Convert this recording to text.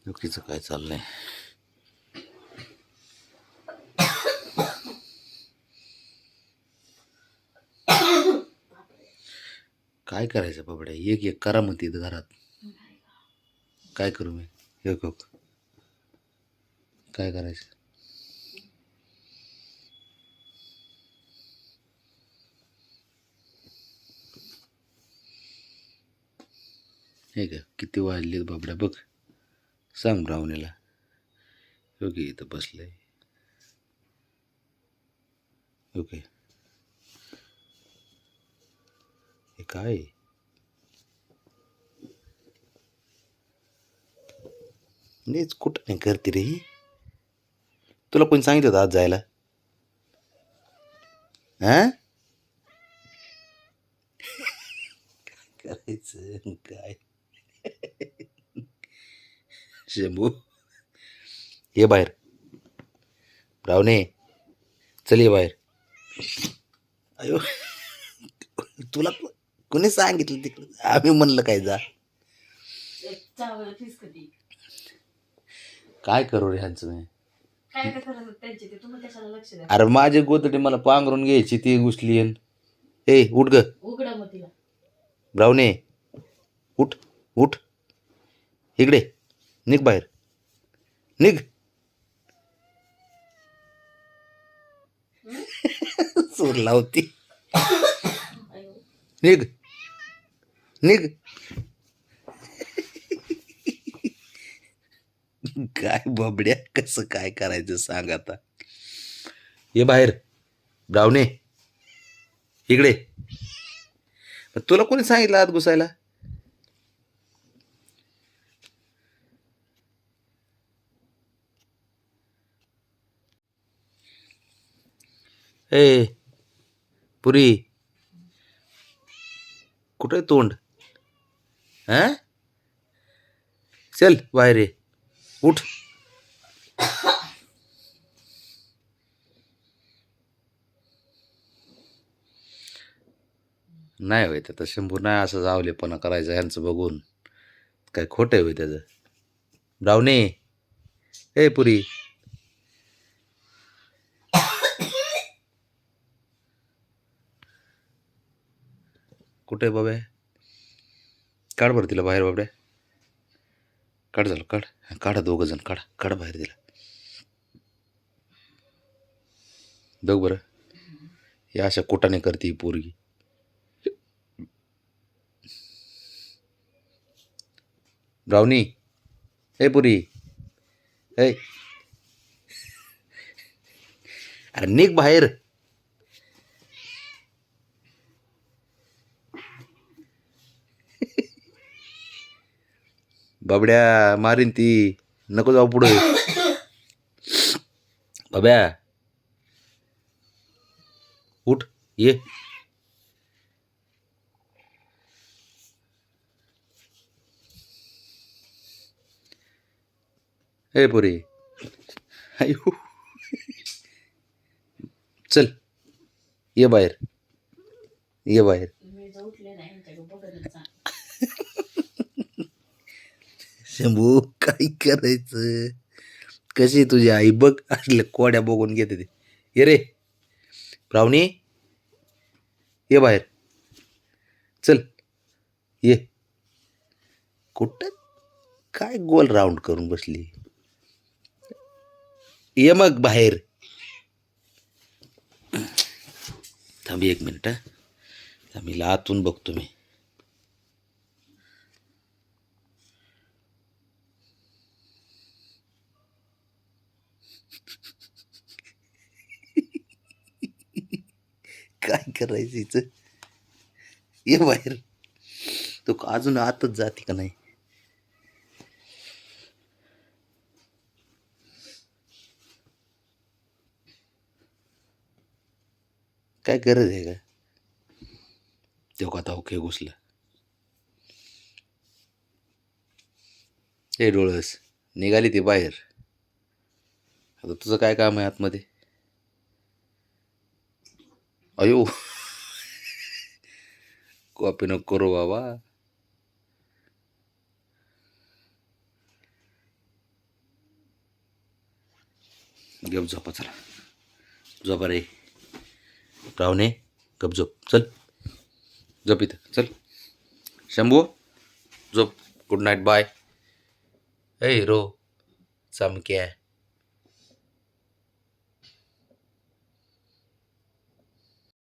नोकरीचं काय चाललंय? काय करायचं बाबड्या? एक एक करा म्हणते इथं घरात. काय करू मी? एक एक काय करायचं? हे का किती वाजलेत बाबड्या बघ. सांग ब्राह्मणीला. ओके इथं बसलंय. ओके हे काय? नीच कुठं नाही करते रे ही. तुला कोणी सांगितलं होतं आज जायला? हा करायचं काय? शंभू ये बाहेर. ब्राह्मणे चल ये बाहेर. अयो तुला कोणी सांगितलं तिकडं? आम्ही म्हणलं काय जा. काय करू रे ह्यांचं मी? अरे माझे गोदडी मला पांघरून घ्यायची ती घुसली. ए उठ ग ब्राह्मणे. उठ उठ इकडे. निघ बाहेर. निघ. सूर लावती. निघ निघ. काय बाबड्या कसं काय करायचं सांग आता. ये बाहेर ब्राह्मणे इकडे. तुला कोणी सांगितलं आत घुसायला? ए पुरी कुठे तोंड? हा चल बाहेर ये. उठ. नाही होय तर शंभू नाही असं जावलेपणा करायचं ह्यांचं बघून. काय खोटं आहे होय त्याचं? ब्राह्मणे ए पुरी कुठे बाबे? काढ बरं तिला बाहेर बाबड्या. काढ झालं काढ. काढा दोघं जण काढा काढा बाहेर तिला. बघ बरं हे अशा कुटाने करते ही पोरगी. ब्राह्मणी ए पुरी ए अरे निघ बाहेर. बाबड्या मारीन ती. नको जाऊ पुढे. बाब्या उठ ये. ए पुरी अयो चल ये बाहेर. ये बाहेर. शंभू काय करायचं? कशी तुझी आई बघ असले कोड्या बघून घेते ते. ये रे ब्राह्मणी ये बाहेर. चल ये. कुठं काय गोल राऊंड करून बसली? ये मग बाहेर. थांबी एक मिनिट. थांबी आतून बघतो मी. काय करायचं हिचं? ये बाहेर. तो अजून आतच जाते का नाही? काय गरज आहे का? तेव्हा आता ओके घुसलं. हे डोळस निघाली ती बाहेर. आता तुझं काय काम आहे आतमध्ये? अयो कॉपी नको करू बाबा. गप झोपा चला. झोपा रे रावणे. गप झोप चल. झोप इथं चल. शंभू झोप. Good night bye. ए रो चमक्या.